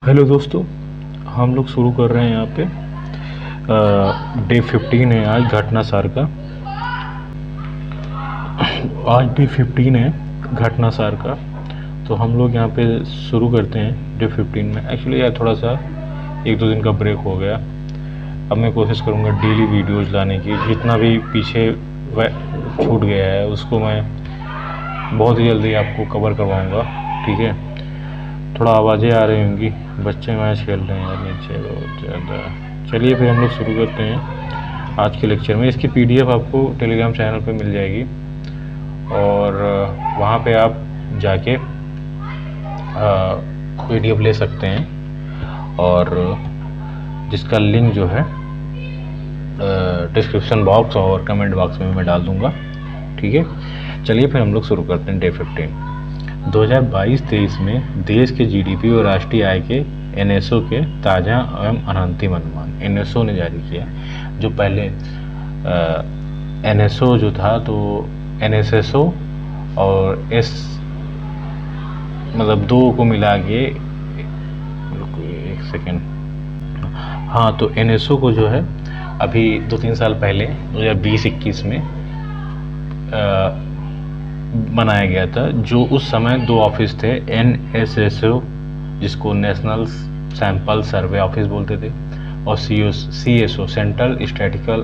Hello दोस्तों, हम लोग शुरू कर रहे हैं यहाँ पे डे 15 है आज घटनासार का। आज डे 15 है घटनासार का, तो हम लोग यहाँ पे शुरू करते हैं डे 15 में। एक्चुअली यार थोड़ा सा 1-2 दिन का ब्रेक हो गया। अब मैं कोशिश करूँगा डेली वीडियोज़ लाने की। जितना भी पीछे छूट गया है उसको मैं बहुत ही जल्दी आपको कवर करवाऊँगा, ठीक है। थोड़ा आवाज़ें आ रही होंगी, बच्चे मैच खेल रहे हैं यार नीचे बहुत ज़्यादा। चलिए फिर हम लोग शुरू करते हैं आज के लेक्चर में। इसकी पीडीएफ आपको टेलीग्राम चैनल पे मिल जाएगी और वहाँ पे आप जाके पीडीएफ ले सकते हैं, और जिसका लिंक जो है डिस्क्रिप्शन बॉक्स और कमेंट बॉक्स में मैं डाल दूँगा, ठीक है। चलिए फिर हम लोग शुरू करते हैं डे 15। 2022-23 में देश के जीडीपी और राष्ट्रीय आय के एनएसओ के ताज़ा एवं अंतिम अनुमान एनएसओ ने जारी किया। जो पहले एनएसओ जो था तो एनएसएसओ और एस मतलब दो को मिला के, एक सेकेंड, हाँ, तो एनएसओ को जो है अभी 2-3 साल पहले 2020-21 में बनाया गया था। जो उस समय 2 ऑफिस थे, एनएसएसओ जिसको नेशनल सैंपल सर्वे ऑफिस बोलते थे, और सीएसओ सेंट्रल स्टैटिस्टिकल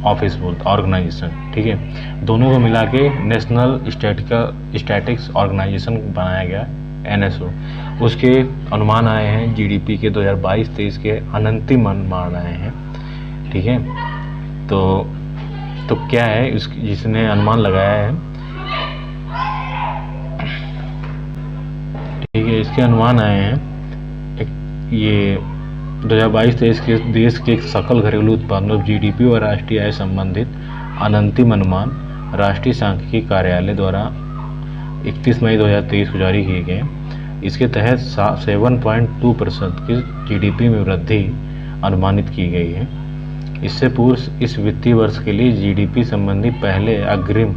ऑफिस बोलते ऑर्गेनाइजेशन, ठीक है। दोनों को मिला के नेशनल स्टैटिस्टिक्स ऑर्गेनाइजेशन बनाया गया एनएसओ। उसके अनुमान आए हैं जीडीपी के 2022-23 के अंतिम अनुमान आए हैं, ठीक है। तो क्या है जिसने अनुमान लगाया है, ठीक है। इसके अनुमान आए हैं ये 2022-23 के देश के सकल घरेलू उत्पाद जीडीपी और राष्ट्रीय आय संबंधित अंतिम अनुमान राष्ट्रीय सांख्यिकी कार्यालय द्वारा 31 मई 2023 को जारी किए गए। इसके तहत 7.2% की जीडीपी में वृद्धि अनुमानित की गई है। इससे पूर्व इस वित्तीय वर्ष के लिए जीडीपी संबंधी पहले अग्रिम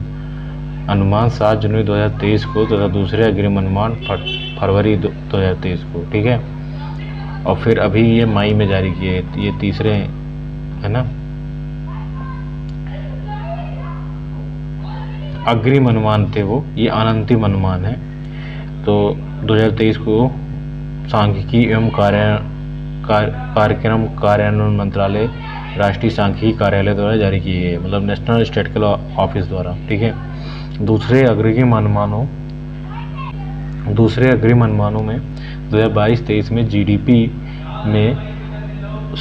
अनुमान 7 जनवरी 2023 को तथा दूसरे अग्रिम अनुमान फरवरी 2023 को, ठीक है। और फिर अभी ये मई में जारी किए, ये तीसरे है ना। अग्रिम अनुमान थे वो, ये अंतिम अनुमान है। तो 2023 को सांख्यिकी एवं कार्यक्रम कार्यान्वयन मंत्रालय राष्ट्रीय सांख्यिकी कार्यालय द्वारा जारी किए गए, मतलब नेशनल स्टैटिस्टिकल ऑफिस द्वारा, ठीक है। दूसरे अग्रिम अनुमानों में 2022-23 में जीडीपी में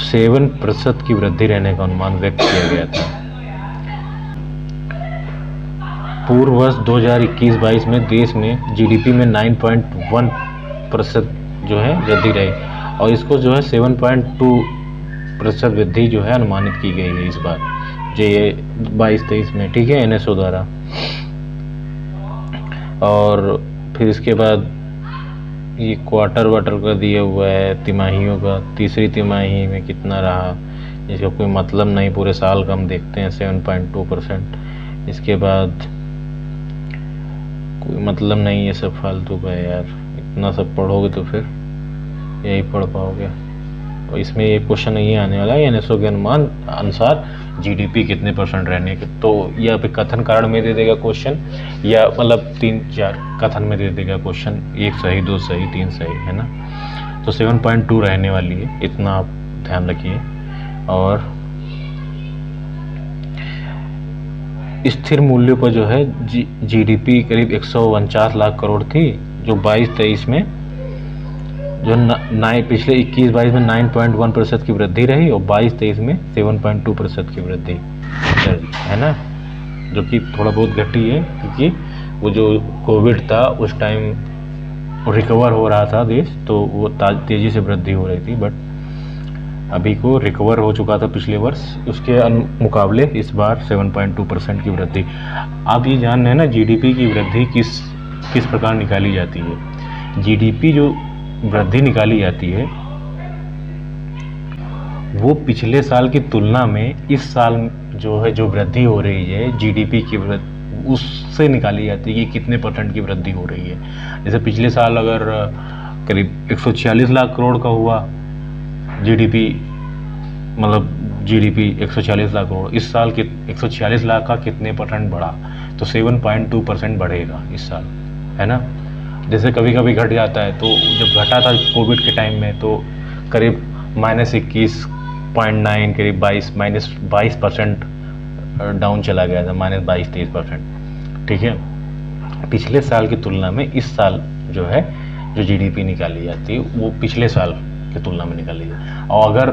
7% की वृद्धि रहने का अनुमान व्यक्त किया गया था। पूर्व वर्ष 2021-22 में देश में जीडीपी में 9.1% जो है वृद्धि रही, और इसको जो है 7.2% वृद्धि जो है अनुमानित की गई है इस बार जो ये 22-23 में, ठीक है, एनएसओ द्वारा। और फिर इसके बाद ये क्वार्टर का दिया हुआ है, तिमाहियों का। तीसरी तिमाही में कितना रहा इसका कोई मतलब नहीं, पूरे साल का हम देखते हैं 7.2%। इसके बाद कोई मतलब नहीं, ये सब फालतू का है यार। इतना सब पढ़ोगे तो फिर यही पढ़ पाओगे, और इसमें ये क्वेश्चन नहीं आने वाला है एनएसओ के अनुमान अनुसार जीडीपी कितने % रहने के। तो या फिर कथन कारण में दे देगा क्वेश्चन, या मतलब 3-4 कथन में दे देगा क्वेश्चन, 1 सही 2 सही 3 सही, है ना। तो 7.2 रहने वाली है, इतना आप ध्यान रखिए। और स्थिर मूल्यों पर जो है जीडीपी करीब 149 लाख करोड़ थी, जो 22-23 में जो पिछले 21-22 में 9.1% की वृद्धि रही, और 22-23 में 7.2% की वृद्धि, है ना, जो कि थोड़ा बहुत घटी है, क्योंकि वो जो कोविड था उस टाइम रिकवर हो रहा था देश, तो वो तेज़ी से वृद्धि हो रही थी। बट अभी को रिकवर हो चुका था पिछले वर्ष, उसके मुकाबले इस बार 7.2% की वृद्धि। आप ये जान रहे हैं ना जीडीपी की वृद्धि किस प्रकार निकाली जाती है। जीडीपी जो वृद्धि निकाली जाती है वो पिछले साल की तुलना में इस साल जो है जो वृद्धि हो रही है जीडीपी की उससे निकाली जाती है कि कितने % की वृद्धि हो रही है। जैसे पिछले साल अगर करीब 146 लाख करोड़ का हुआ जीडीपी, मतलब जीडीपी 146 लाख करोड़। इस साल के 146 लाख का कितने परसेंट बढ़ा? तो 7.2% बढ़ेगा इस साल, है ना। जैसे कभी कभी घट जाता है, तो जब घटा था कोविड के टाइम में तो करीब -21.9, करीब -22% डाउन चला गया था, -22-23%। ठीक है, पिछले साल की तुलना में इस साल जो है जो जीडीपी निकाली जाती है वो पिछले साल की तुलना में निकाली जाती है। और अगर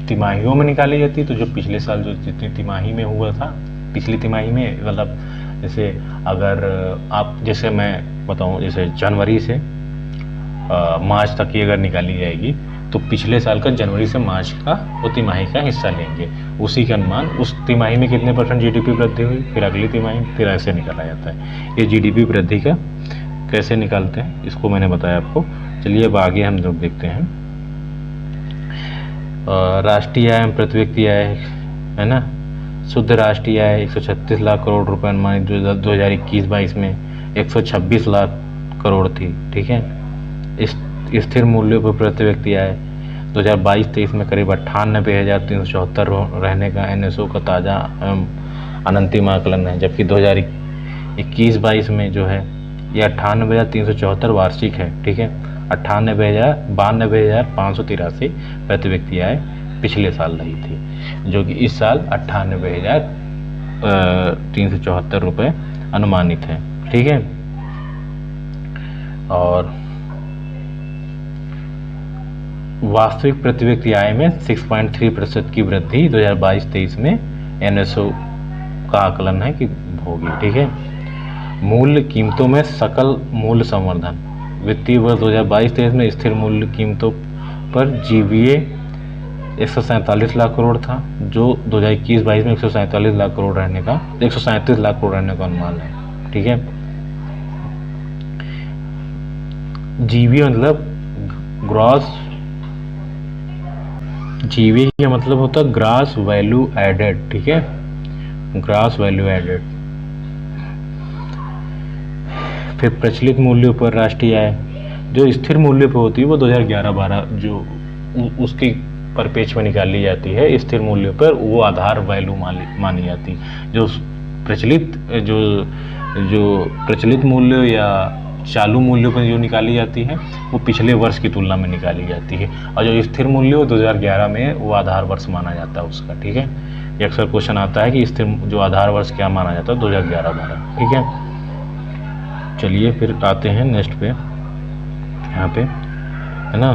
तिमाहियों में निकाली जाती तो जो पिछले साल जो जितनी तिमाही में हुआ था, पिछली तिमाही में, मतलब जैसे अगर आप, जैसे मैं बताऊं, जैसे जनवरी से मार्च तक की अगर निकाली जाएगी तो पिछले साल का जनवरी से मार्च का वो तिमाही का हिस्सा लेंगे, उसी के अनुमान उस तिमाही में कितने परसेंट जीडीपी वृद्धि हुई, फिर अगली तिमाही, फिर ऐसे निकाला जाता है। ये जीडीपी वृद्धि का कैसे निकालते हैं इसको मैंने बताया आपको। चलिए अब आगे हम लोग देखते हैं। राष्ट्रीय आय, प्रति व्यक्ति आय, है ना। शुद्ध राष्ट्रीय आय 136 लाख करोड़ रुपए अनुमानित 2021-22 में 126 लाख करोड़ थी। ठीक है, इस स्थिर मूल्यों पर प्रति व्यक्ति आय 2022-23 में करीब 98,374 रहने का एनएसओ का ताज़ा अनंतिम आकलन है, जबकि 2021-22 में जो है ये 98,374 वार्षिक है। ठीक है, 92,583 प्रति व्यक्ति आय पिछले साल रही थी, जो कि इस साल 98,374 रुपये अनुमानित है। ठीक है, और वास्तविक प्रति व्यक्ति आय में 6.3% की वृद्धि 2022-23 में एनएसओ का आकलन है कि होगी। ठीक है, मूल्य कीमतों में सकल मूल्य संवर्धन वित्तीय वर्ष 2022-23 में स्थिर मूल्य कीमतों पर जीवीए 147 लाख करोड़ था, जो 2021-22 में 137 लाख करोड़ रहने का 137 लाख करोड़ रहने का अनुमान है। ठीक है, जीवीए मतलब ग्रॉस, जीवीए का मतलब होता है ग्रॉस वैल्यू एडेड। ठीक है, ग्रॉस वैल्यू एडेड। फिर प्रचलित मूल्यों पर राष्ट्रीय आय जो स्थिर मूल्य पर होती है वो 2011-12 जो उसकी परिपेक्ष में निकाली जाती है, स्थिर मूल्य पर वो आधार वैल्यू मानी जाती है। जो प्रचलित मूल्य या चालू मूल्यों पर जो निकाली जाती है वो पिछले वर्ष की तुलना में निकाली जाती है, और जो स्थिर मूल्य वो 2011 में वो आधार वर्ष माना जाता है उसका। ठीक है, ये अक्सर क्वेश्चन आता है कि स्थिर जो आधार वर्ष क्या माना जाता है 2011-12। ठीक है, चलिए फिर आते हैं नेक्स्ट पे। यहाँ पे है ना,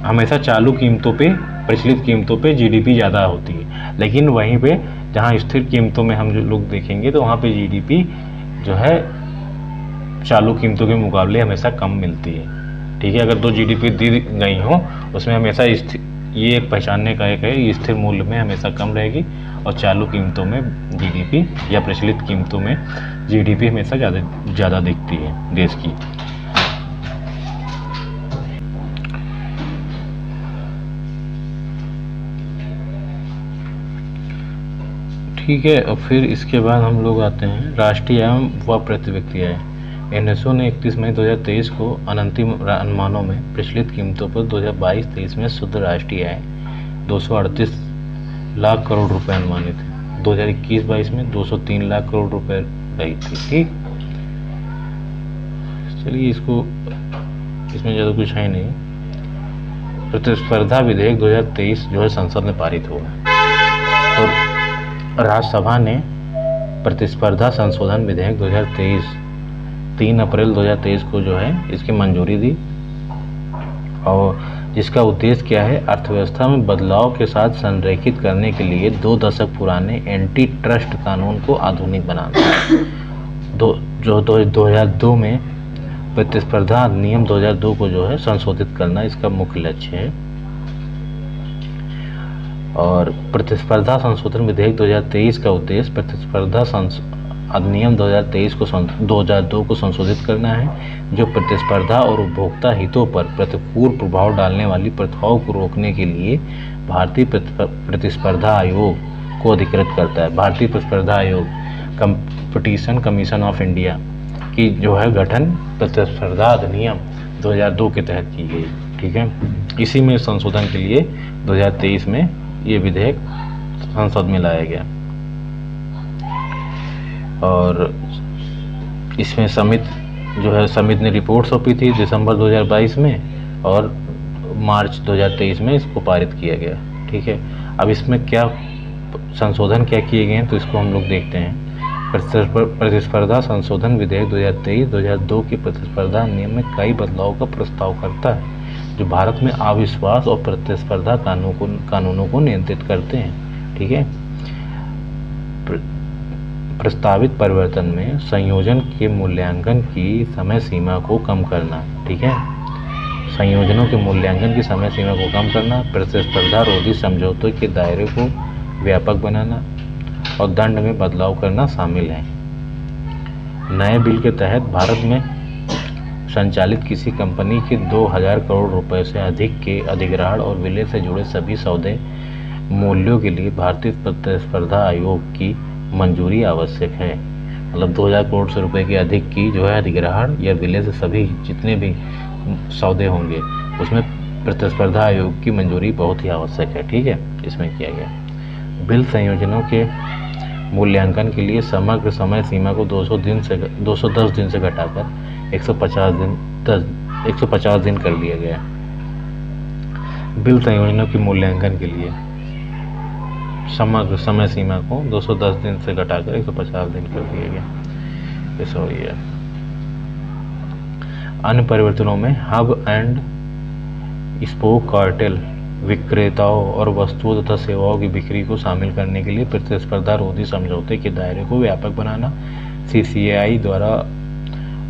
हमेशा चालू कीमतों पे, प्रचलित कीमतों पे जीडीपी ज़्यादा होती है, लेकिन वहीं पे जहाँ स्थिर कीमतों में हम जो लोग देखेंगे तो वहाँ पे जीडीपी जो है चालू कीमतों के मुकाबले हमेशा कम मिलती है। ठीक है, अगर दो जीडीपी दी गई हो उसमें हमेशा ये पहचानने का एक है, स्थिर मूल्य में हमेशा कम रहेगी और चालू कीमतों में जीडीपी या प्रचलित कीमतों में जीडीपी हमेशा ज़्यादा दिखती है देश की। ठीक है, और फिर इसके बाद हम लोग आते हैं राष्ट्रीय आय व प्रति व्यक्ति आय। एनएसओ ने 31 मई 2023 को अंतिम अनुमानों में प्रचलित कीमतों पर 2022-23 में शुद्ध राष्ट्रीय आय 238 लाख करोड़ रुपए अनुमानित है। 2021-22 में 203 लाख करोड़ रुपए रही थी। ठीक, चलिए इसमें ज़्यादा कुछ है नहीं। प्रतिस्पर्धा विधेयक 2023 जो है संसद में पारित हुआ है, तो राज्यसभा ने प्रतिस्पर्धा संशोधन विधेयक 2023 3 अप्रैल 2023 को जो है इसकी मंजूरी दी, और जिसका उद्देश्य क्या है, अर्थव्यवस्था में बदलाव के साथ संरेखित करने के लिए 2 दशक पुराने एंटी ट्रस्ट कानून को आधुनिक बनाना। जो 2002 में प्रतिस्पर्धा अधिनियम 2002 को जो है संशोधित करना इसका मुख्य लक्ष्य है। और प्रतिस्पर्धा संशोधन विधेयक 2023 का उद्देश्य प्रतिस्पर्धा अधिनियम 2002 को संशोधित करना है, जो प्रतिस्पर्धा और उपभोक्ता हितों पर प्रतिकूल प्रभाव डालने वाली प्रथाओं को रोकने के लिए भारतीय प्रतिस्पर्धा आयोग को अधिकृत करता है। भारतीय प्रतिस्पर्धा आयोग कंपटीशन कमीशन ऑफ इंडिया की जो है गठन प्रतिस्पर्धा अधिनियम 2002 के तहत की गई। ठीक है, इसी में संशोधन के लिए 2023 में ये विधेयक संसद में लाया गया और इसमें समिति ने रिपोर्ट सौंपी थी दिसंबर 2022 में और मार्च 2023 में इसको पारित किया गया। ठीक है, अब इसमें क्या संशोधन क्या किए गए हैं तो इसको हम लोग देखते हैं। प्रतिस्पर्धा संशोधन विधेयक 2023 2002 के प्रतिस्पर्धा नियम में कई बदलाव का प्रस्ताव करता है जो भारत में अविश्वास और प्रतिस्पर्धा कानूनों को नियंत्रित करते हैं। ठीक है, प्रस्तावित परिवर्तन में संयोजन के मूल्यांकन की समय सीमा को कम करना। ठीक है, संयोजनों के मूल्यांकन की समय सीमा को कम करना, प्रतिस्पर्धा रोधी समझौतों के दायरे को व्यापक बनाना और दंड में बदलाव करना शामिल है। नए बिल के तहत भारत में संचालित किसी कंपनी के 2000 करोड़ रुपए से अधिक के अधिग्रहण और विलय से जुड़े सभी सौदे मूल्यों के लिए भारतीय प्रतिस्पर्धा आयोग की मंजूरी आवश्यक है। मतलब 2000 करोड़ से रुपए के अधिक की जो है अधिग्रहण या विलय से सभी जितने भी सौदे होंगे उसमें प्रतिस्पर्धा आयोग की मंजूरी बहुत ही आवश्यक है। ठीक है, इसमें किया गया। बिल संयोजनों के मूल्यांकन के लिए समग्र समय सीमा को 210 दिन से घटाकर 150 दिन कर दिया गया। बिल संयोजनों के मूल्यांकन के लिए समग्र समय सीमा को 210 दिन से घटाकर 150 दिन कर दिया गया। ऐसा हो गया। अन्य परिवर्तनों में हब एंड स्पोक कार्टेल विक्रेताओं और वस्तुओं तथा सेवाओं की बिक्री को शामिल करने के लिए प्रतिस्पर्धा रोधी समझौते के दायरे को व्यापक बनाना, CCI द्वारा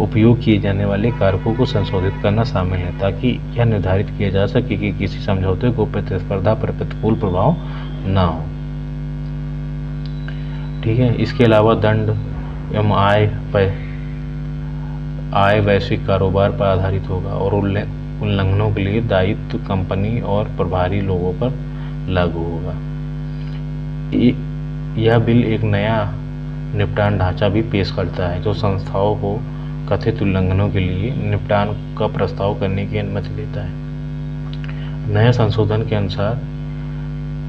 उपयोग किए जाने वाले कारकों को संशोधित करना शामिल है ताकि यह निर्धारित किया जा सके कि किसी समझौते को प्रतिस्पर्धा पर प्रतिकूल प्रभाव ना हो। ठीक है, इसके अलावा दंड एवं आय वैश्विक कारोबार पर आधारित होगा और उल्लंघनों के लिए दायित्व कंपनी और प्रभारी लोगों पर लागू होगा। यह बिल एक नया निपटान ढांचा भी पेश करता है जो संस्थाओं को कथित उल्लंघनों के लिए निपटान का प्रस्ताव करने की अनुमति देता है। नए संशोधन के अनुसार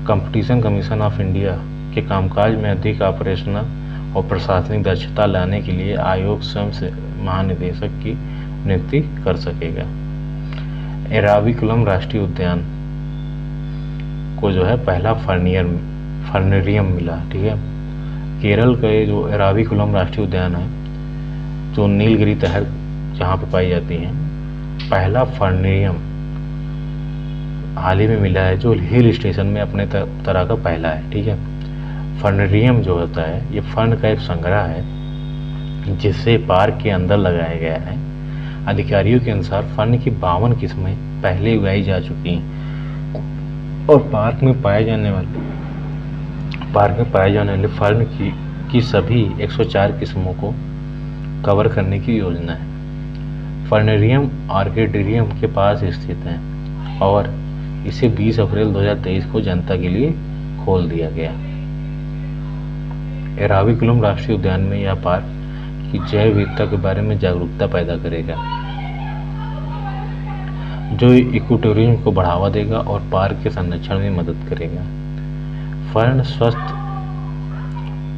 कंपटीशन कमीशन ऑफ इंडिया के कामकाज में अधिक ऑपरेशनल और प्रशासनिक दक्षता लाने के लिए आयोग स्वयं से महानिदेशक की नियुक्ति कर सकेगा। एराविकुलम राष्ट्रीय उद्यान को जो है पहला फर्नेरियम मिला। ठीक है, केरल का ये जो एराविकुलम राष्ट्रीय उद्यान है जो नीलगिरी तहर जहाँ पे पाई जाती हैं, पहला फर्नेरियम हाल ही में मिला है जो हिल स्टेशन में अपने तरह का पहला है। ठीक है, फर्नेरियम जो होता है ये फर्न का एक संग्रह है जिसे पार्क के अंदर लगाया गया है। अधिकारियों के अनुसार फर्न की 52 किस्में पहले उगाई जा चुकी हैं और पार्क में पाए जाने वाले फर्न की सभी 104 किस्मों को कवर करने की योजना है। फर्नेरियम आर्केडेरियम के पास स्थित है और इसे 20 अप्रैल 2023 को जनता के लिए खोल दिया गया। एराविकुलम राष्ट्रीय उद्यान में यह पार्क की जैव विविधता के बारे में जागरूकता पैदा करेगा जो इकोटूरिज्म को बढ़ावा देगा और पार्क के संरक्षण में मदद करेगा। फर्न स्वस्थ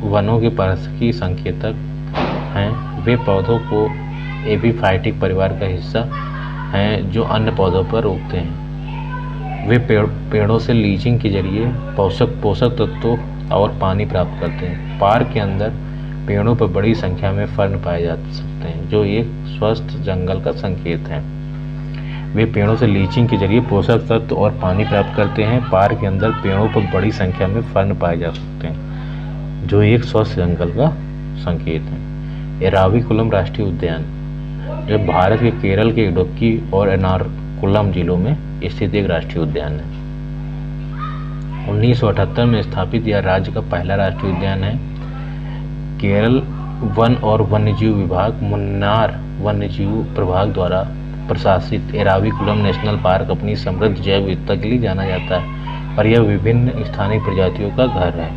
वनों के पारिस्थितिकी संकेतक हैं। वे पौधों को एपीफाइटिक परिवार का हिस्सा हैं जो अन्य पौधों पर उगते हैं। वे पेड़ों से लीचिंग के जरिए पोषक तत्वों और पानी प्राप्त करते हैं। पार्क के अंदर पेड़ों पर बड़ी संख्या में फर्न पाए जा सकते हैं जो एक स्वस्थ जंगल का संकेत है। वे पेड़ों से लीचिंग के जरिए पोषक तत्व और पानी प्राप्त करते हैं। पार्क के अंदर पेड़ों पर बड़ी संख्या में फर्न पाए जा सकते हैं जो एक स्वस्थ जंगल का संकेत है। एराविकुलम राष्ट्रीय उद्यान जो भारत के केरल के इडुक्की और एर्नाकुलम जिलों में स्थित एक राष्ट्रीय उद्यान है। 1978 में स्थापित यह राज्य का पहला राष्ट्रीय उद्यान है। केरल वन और वन्यजीव विभाग मुन्नार वन्यजीव प्रभाग द्वारा प्रशासित एराविकुलम नेशनल पार्क अपनी समृद्ध जैव विविधता के लिए जाना जाता है और यह विभिन्न स्थानीय प्रजातियों का घर है।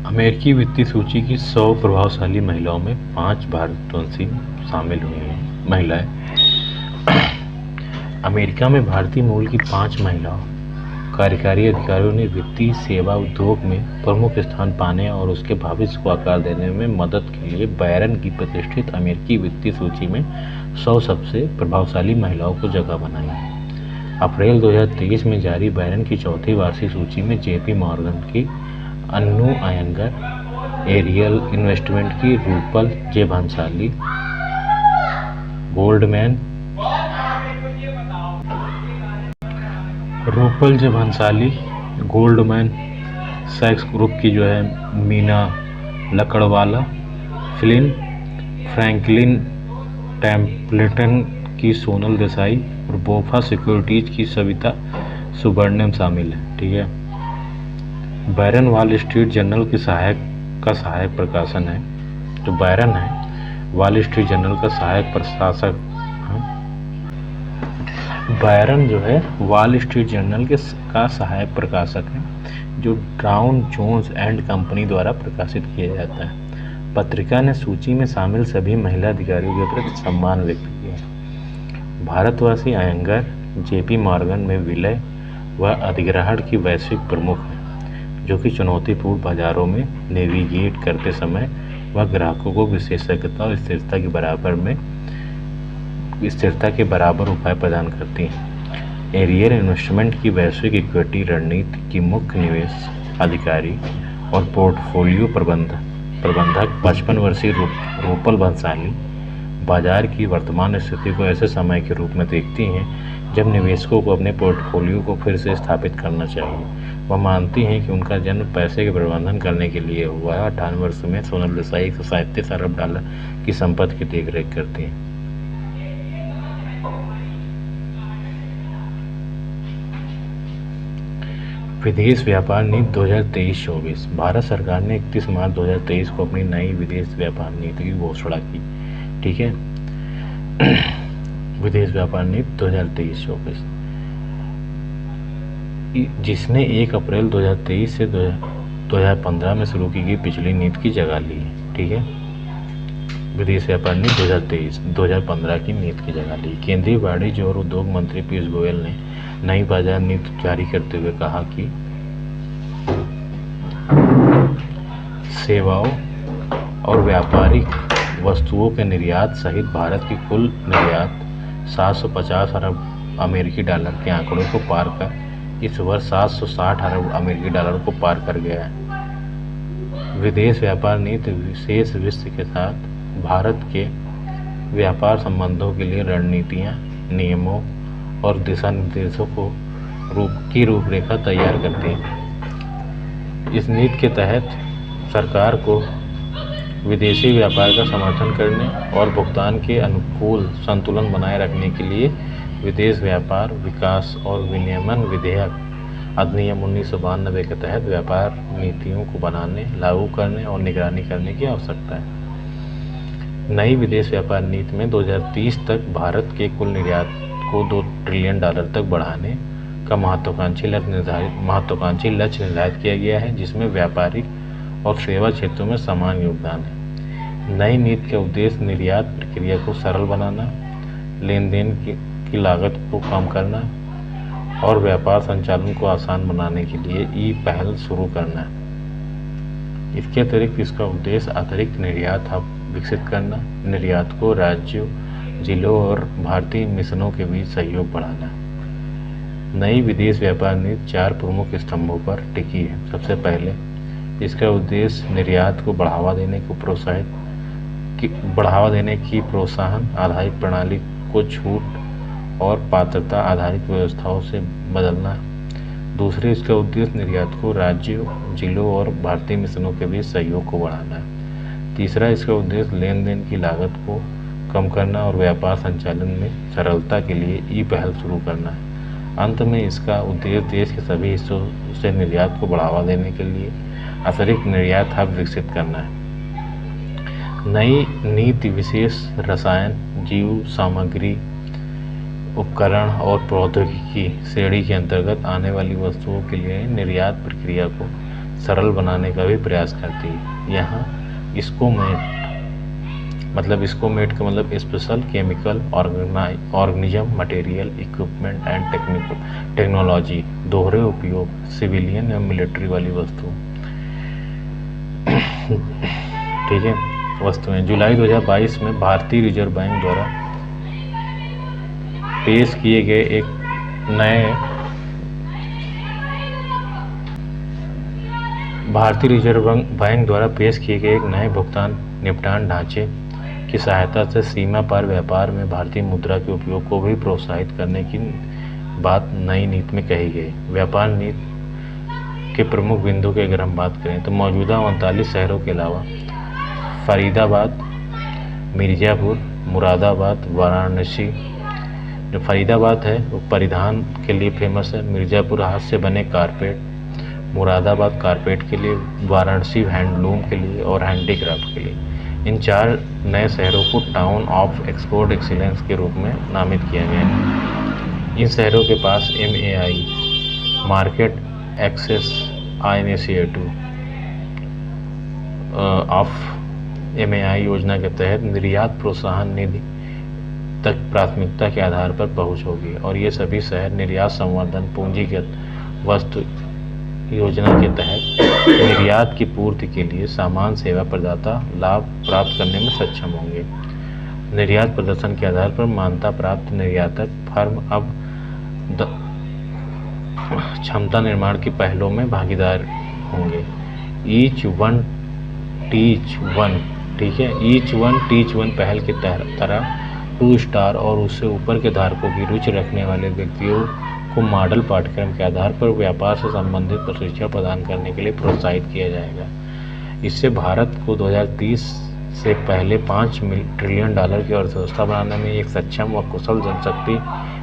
अमेरिकी वित्तीय सूची की 100 प्रभावशाली महिलाओं में 5 भारतवंशी शामिल हुई हैं महिलाएं। अमेरिका में भारतीय मूल की 5 महिलाओं कार्यकारी अधिकारियों ने वित्तीय सेवा उद्योग में प्रमुख स्थान पाने और उसके भविष्य को आकार देने में मदद के लिए बैरन की प्रतिष्ठित अमेरिकी वित्तीय सूची में 100 सबसे प्रभावशाली महिलाओं को जगह बनाई। अप्रैल 2023 में जारी बैरन की चौथी वार्षिक सूची में जेपी मॉर्गन की अन्नू अयंगर, एरियल इन्वेस्टमेंट की रूपल जे भंसाली, गोल्डमैन सैक्स ग्रुप की जो है मीना लकड़वाला, फ्रैंकलिन टेम्पलेटन की सोनल देसाई और बोफा सिक्योरिटीज की सविता सुब्रमण्यम शामिल है। ठीक है। बैरन वॉल स्ट्रीट जर्नल की सहायक प्रकाशन है। जो बैरन है वॉल स्ट्रीट जर्नल का सहायक प्रशासक। बैरन जो है वॉल स्ट्रीट जर्नल का सहायक प्रकाशक है, जो डाउन जोन्स एंड कंपनी द्वारा प्रकाशित किया जाता है। पत्रिका ने सूची में शामिल सभी महिला अधिकारियों के प्रति सम्मान व्यक्त किया। भारतवासी अयंगर जेपी मॉर्गन में विलय व अधिग्रहण की वैश्विक प्रमुख है, जो कि चुनौतीपूर्ण बाजारों में नेविगेट करते समय वह ग्राहकों को विशेषज्ञता और स्थिरता के बराबर उपाय प्रदान करती हैं। एरियल इन्वेस्टमेंट की वैश्विक इक्विटी रणनीति की मुख्य निवेश अधिकारी और पोर्टफोलियो प्रबंधक 55 वर्षीय रूपल भंसाली बाजार की वर्तमान स्थिति को ऐसे समय के रूप में देखती हैं जब निवेशकों को अपने पोर्टफोलियो को फिर से स्थापित करना चाहिए। वह मानती हैं कि उनका जन्म पैसे के प्रबंधन करने के लिए हुआ है। 58 वर्ष में सोनल देसाई $137 अरब की संपत्ति की देखरेख करती हैं। विदेश व्यापार नीति 2023-24। भारत सरकार ने 31 मार्च 2023 को अपनी नई विदेश व्यापार नीति की घोषणा की। ठीक है। विदेश व्यापार नीति 2023-24, जिसने 1 अप्रैल 2023 से 2015 में शुरू की गई पिछली नीति की जगह ली है। ठीक है। विदेश व्यापार नीति 2023-2015 की नीति की जगह ली। केंद्रीय वाणिज्य और उद्योग मंत्री पीयूष गोयल ने नई बाजार नीति जारी करते हुए कहा कि सेवाओं और व्यापारिक वस्तुओं के निर्यात सहित भारत की कुल निर्यात 750 अरब अमेरिकी डॉलर के आंकड़े को पार कर इस वर्ष 760 अरब अमेरिकी डॉलर को पार कर गया है। विदेश व्यापार नीति विशेष विश्व के साथ भारत के व्यापार संबंधों के लिए रणनीतियाँ, नियमों और दिशा निर्देशों की रूपरेखा तैयार करती है। इस नीति के तहत सरकार को विदेशी व्यापार का समर्थन करने और भुगतान के अनुकूल संतुलन बनाए रखने के लिए विदेश व्यापार विकास और विनियमन विधेयक अधिनियम 1992 के तहत व्यापार नीतियों को बनाने, लागू करने और निगरानी करने की आवश्यकता है। नई विदेश व्यापार नीति में 2030 तक भारत के कुल निर्यात को $2 ट्रिलियन तक बढ़ाने का महत्वाकांक्षी लक्ष्य निर्धारित किया गया है, जिसमें व्यापारिक और सेवा क्षेत्रों में समान योगदान है। नई नीति का उद्देश्य निर्यात प्रक्रिया को सरल बनाना, लेन देन की लागत को कम करना और व्यापार संचालन को आसान बनाने के लिए पहल शुरू करना है। इसके अतिरिक्त इसका उद्देश्य अतिरिक्त निर्यात हब विकसित करना, निर्यात को राज्यों, जिलों और भारतीय मिशनों के बीच सहयोग बढ़ाना है। नई विदेश व्यापार नीति 4 प्रमुख स्तंभों पर टिकी है। सबसे पहले इसका उद्देश्य निर्यात को बढ़ावा देने की प्रोत्साहन आधारित प्रणाली को छूट और पात्रता आधारित व्यवस्थाओं से बदलना। दूसरे, इसका उद्देश्य निर्यात को राज्यों, जिलों और भारतीय मिशनों के बीच सहयोग को बढ़ाना है। तीसरा, इसका उद्देश्य लेन देन की लागत को कम करना और व्यापार संचालन में सरलता के लिए पहल शुरू करना है। अंत में इसका उद्देश्य देश के सभी हिस्सों से निर्यात को बढ़ावा देने के लिए अतिरिक्त निर्यात हब विकसित करना है। नई नीति विशेष रसायन, जीव सामग्री, उपकरण और प्रौद्योगिकी श्रेणी के अंतर्गत आने वाली वस्तुओं के लिए निर्यात प्रक्रिया को सरल बनाने का भी प्रयास करती है। यहाँ स्कोमेट मतलब स्कोमेट का मतलब special chemical organism material equipment and technology, दोहरे उपयोग, सिविलियन या मिलिट्री वाली वस्तु, ठीक है, वस्तुएं। जुलाई 2022 में भारतीय रिजर्व बैंक द्वारा पेश किए गए एक नए भुगतान निपटान ढांचे की सहायता से सीमा पार व्यापार में भारतीय मुद्रा के उपयोग को भी प्रोत्साहित करने की बात नई नीति में कही गई। व्यापार नीति के प्रमुख बिंदु की अगर हम बात करें तो मौजूदा 39 शहरों के अलावा फरीदाबाद, मिर्ज़ापुर, मुरादाबाद, वाराणसी। जो फरीदाबाद है वो परिधान के लिए फेमस है, मिर्ज़ापुर हाथ से बने कारपेट, मुरादाबाद कारपेट के लिए, वाराणसी हैंडलूम के लिए और हैंडीक्राफ्ट के लिए। इन 4 नए शहरों को टाउन ऑफ एक्सपोर्ट एक्सीलेंस के रूप में नामित किया गया है। इन शहरों के पास MAI market access initiative of MAI योजना के तहत निर्यात प्रोत्साहन निधि तक प्राथमिकता के आधार पर पहुंच होगी और ये सभी शहर निर्यात संवर्धन पूंजीगत वस्तु योजना के तहत निर्यात की पूर्ति के लिए सामान सेवा प्रदाता लाभ प्राप्त करने में सक्षम होंगे। निर्यात प्रदर्शन के आधार पर मान्यता प्राप्त निर्यातक फर्म अब क्षमता निर्माण की पहलों में भागीदार होंगे। ईच वन टीच वन, ठीक है, ईच वन टीच वन पहल की तरह 2 स्टार और उससे ऊपर के धारकों की रुचि रखने वाले व्यक्तियों को मॉडल पाठ्यक्रम के आधार पर व्यापार से संबंधित प्रशिक्षण प्रदान करने के लिए प्रोत्साहित किया जाएगा। इससे भारत को 2030 से पहले $5 ट्रिलियन की अर्थव्यवस्था बनाने में एक सक्षम व कुशल जनशक्ति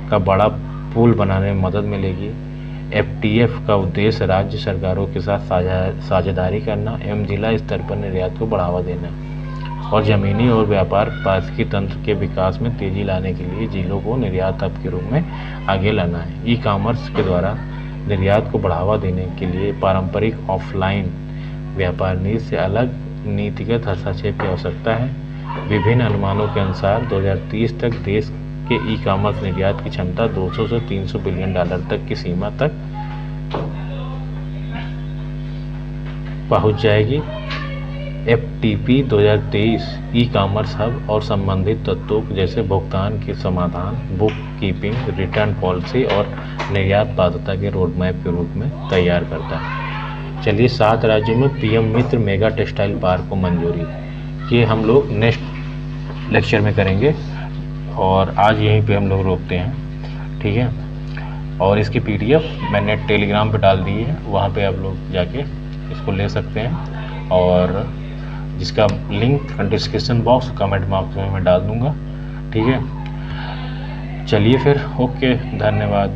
का बड़ा पूल बनाने में मदद मिलेगी। FTA का उद्देश्य राज्य सरकारों के साथ साझेदारी करना एवं जिला स्तर पर निर्यात को बढ़ावा देना और जमीनी और व्यापार पारिस्थितिकी तंत्र के विकास में तेजी लाने के लिए जिलों को निर्यात हब के रूप में आगे लाना है। ई-कॉमर्स के द्वारा निर्यात को बढ़ावा देने के लिए पारंपरिक ऑफलाइन व्यापार नीति से अलग नीतिगत हस्तक्षेप की आवश्यकता है। विभिन्न अनुमानों के अनुसार 2030 तक देश के ई-कॉमर्स निर्यात की क्षमता $200 से $300 बिलियन तक की सीमा तक पहुंच जाएगी। FTP 2023 ई-कॉमर्स हब और संबंधित तत्वों जैसे भुगतान के समाधान, बुक कीपिंग, रिटर्न पॉलिसी और निर्यात बाध्यता के रोडमैप के रूप में तैयार करता है। चलिए 7 राज्यों में PM मित्र मेगा टेक्सटाइल पार्क को मंजूरी, ये हम लोग नेक्स्ट लेक्चर में करेंगे और आज यहीं पे हम लोग रोकते हैं, ठीक है। और इसकी PDF मैंने टेलीग्राम पे डाल दी है, वहाँ पे आप लोग जाके इसको ले सकते हैं और जिसका link description box comment box में मैं डाल दूँगा, ठीक है। चलिए फिर, ओके, धन्यवाद।